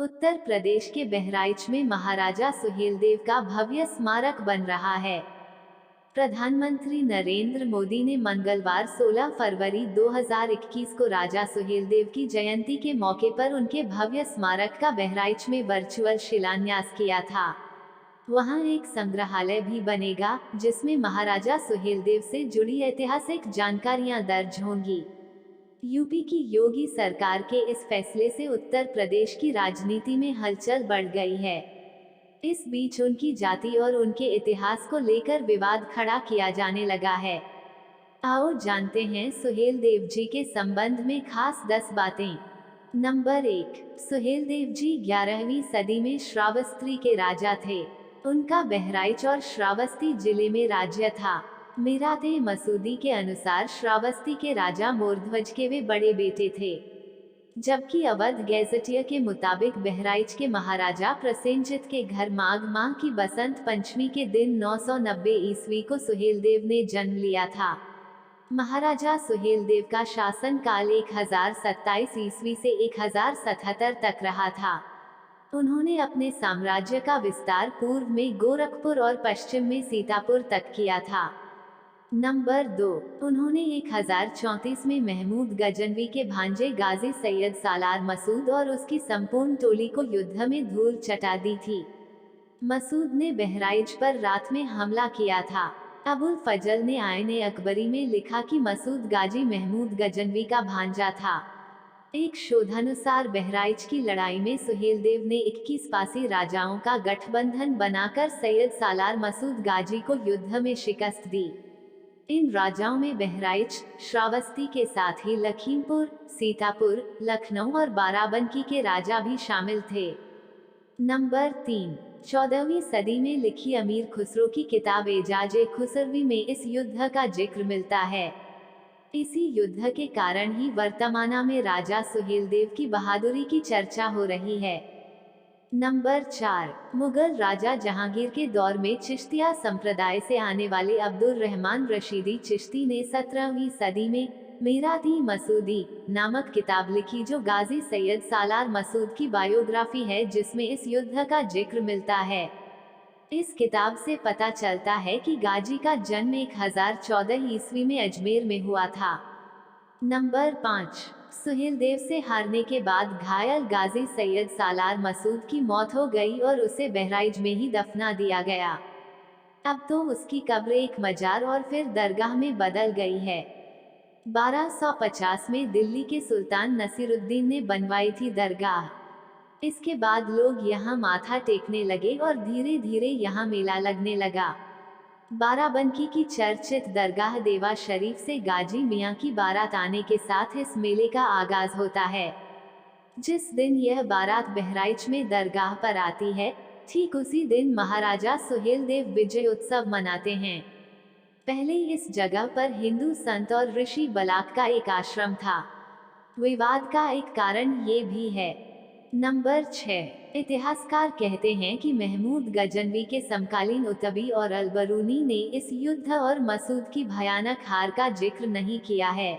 उत्तर प्रदेश के बहराइच में महाराजा सुहेलदेव का भव्य स्मारक बन रहा है। प्रधानमंत्री नरेंद्र मोदी ने मंगलवार 16 फरवरी 2021 को राजा सुहेलदेव की जयंती के मौके पर उनके भव्य स्मारक का बहराइच में वर्चुअल शिलान्यास किया था। वहां एक संग्रहालय भी बनेगा, जिसमें महाराजा सुहेलदेव से जुड़ी ऐतिहासिक जानकारियां दर्ज होंगी। यूपी की योगी सरकार के इस फैसले से उत्तर प्रदेश की राजनीति में हलचल बढ़ गई है। इस बीच उनकी जाति और उनके इतिहास को लेकर विवाद खड़ा किया जाने लगा है। आओ जानते हैं सुहेलदेव जी के संबंध में खास 10 बातें। नंबर 1, सुहेलदेव जी 11वीं सदी में श्रावस्ती के राजा थे। उनका बहराइच और श्रावस्ती जिले में राज्य था। मीराते मसूदी के अनुसार श्रावस्ती के राजा मोरध्वज के वे बड़े बेटे थे, जबकि अवध गैजेटियर के मुताबिक बहराइच के महाराजा प्रसेनजित के घर माघ माह की बसंत पंचमी के दिन 990 ईस्वी को सुहेलदेव ने जन्म लिया था। महाराजा सुहेलदेव का शासन काल 1027 ईस्वी से 1077 तक रहा था। उन्होंने अपने साम्राज्य का विस्तार पूर्व में गोरखपुर और पश्चिम में सीतापुर तक किया था। नंबर 2, उन्होंने 1034 में महमूद गजनवी के भांजे गाजी सैयद सालार मसूद और उसकी संपूर्ण टोली को युद्ध में धूल चटा दी थी। मसूद ने बहराइच पर रात में हमला किया था। अबुल फजल ने आयने अकबरी में लिखा कि मसूद गाजी महमूद गजनवी का भांजा था। एक शोधानुसार बहराइच की लड़ाई में सुहेलदेव ने 21 पासी राजाओं का गठबंधन बनाकर सैयद सालार मसूद गाजी को युद्ध में शिकस्त दी। इन राजाओं में बहराइच, श्रावस्ती के साथ ही लखीमपुर, सीतापुर, लखनऊ और बाराबंकी के राजा भी शामिल थे। नंबर 3, 14वीं सदी में लिखी अमीर खुसरो की किताब एजाज-ए खुसरवी में इस युद्ध का जिक्र मिलता है। इसी युद्ध के कारण ही वर्तमान में राजा सुहेलदेव की बहादुरी की चर्चा हो रही है। नंबर 4, मुगल राजा जहांगीर के दौर में चिश्तिया संप्रदाय से आने वाले अब्दुल रहमान रशीदी चिश्ती ने 17वीं सदी में मीराती मसूदी नामक किताब लिखी, जो गाजी सैयद सालार मसूद की बायोग्राफी है, जिसमें इस युद्ध का जिक्र मिलता है। इस किताब से पता चलता है कि गाजी का जन्म 1014 ईस्वी में अजमेर में हुआ था। नंबर 5, सुहेलदेव से हारने के बाद घायल गाजी सैयद सालार मसूद की मौत हो गई और उसे बहराइच में ही दफना दिया गया। अब तो उसकी कब्र एक मजार और फिर दरगाह में बदल गई है। 1250 में दिल्ली के सुल्तान नसीरुद्दीन ने बनवाई थी दरगाह। इसके बाद लोग यहाँ माथा टेकने लगे और धीरे धीरे यहाँ मेला लगने लगा। बाराबंकी की चर्चित दरगाह देवा शरीफ से गाजी मियाँ की बारात आने के साथ इस मेले का आगाज होता है। जिस दिन यह बारात बहराइच में दरगाह पर आती है, ठीक उसी दिन महाराजा सुहेलदेव विजय उत्सव मनाते हैं। पहले इस जगह पर हिंदू संत और ऋषि बलाक का एक आश्रम था। विवाद का एक कारण ये भी है। नंबर 6, इतिहासकार कहते हैं कि महमूद गजनवी के समकालीन उतबी और अलबरूनी ने इस युद्ध और मसूद की भयानक हार का जिक्र नहीं किया है।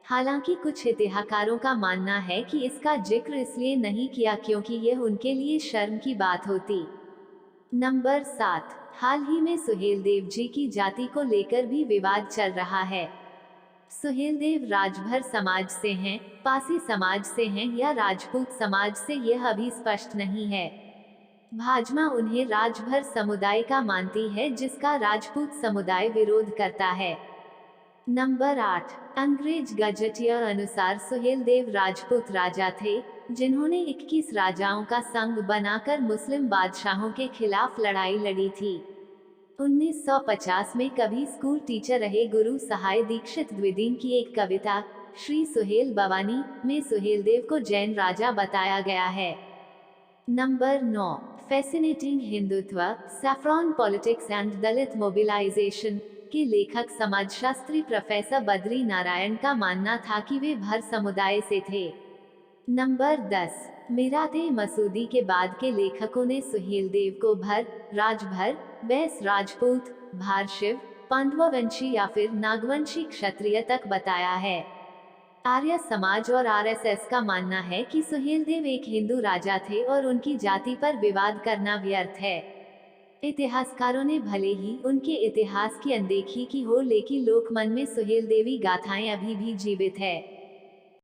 हालांकि कुछ इतिहासकारों का मानना है कि इसका जिक्र इसलिए नहीं किया क्योंकि यह उनके लिए शर्म की बात होती। नंबर 7, हाल ही में सुहेलदेव जी की जाति को लेकर भी विवाद चल रहा है। सुहेलदेव राजभर समाज से हैं, पासी समाज से हैं या राजपूत समाज से, यह अभी स्पष्ट नहीं है। भाजपा उन्हें राजभर समुदाय का मानती है, जिसका राजपूत समुदाय विरोध करता है। नंबर 8, अंग्रेज गजटियर अनुसार सुहेलदेव राजपूत राजा थे, जिन्होंने 21 राजाओं का संघ बनाकर मुस्लिम बादशाहों के खिलाफ लड़ाई लड़ी थी। 1950 में कभी स्कूल टीचर रहे गुरु सहाय दीक्षित द्विदीन की एक कविता श्री सुहेल भवानी में सुहेलदेव को जैन राजा बताया गया है। Number 9, fascinating Hindutva, saffron politics and Dalit mobilisation के लेखक समाजशास्त्री प्रोफेसर बद्री नारायण का मानना था कि वे भर समुदाय से थे। नंबर 10, मीराते मसूदी के बाद के लेखकों ने सुहेलदेव को भर, राजभर, बैस राजपूत, भारशिव, पांडववंशी या फिर नागवंशी क्षत्रिय तक बताया है। आर्य समाज और आरएसएस का मानना है कि सुहेलदेव एक हिंदू राजा थे और उनकी जाति पर विवाद करना व्यर्थ है। इतिहासकारों ने भले ही उनके इतिहास की अनदेखी की हो, लेकिन लोकमन में सुहेलदेवी गाथाएं अभी भी जीवित है।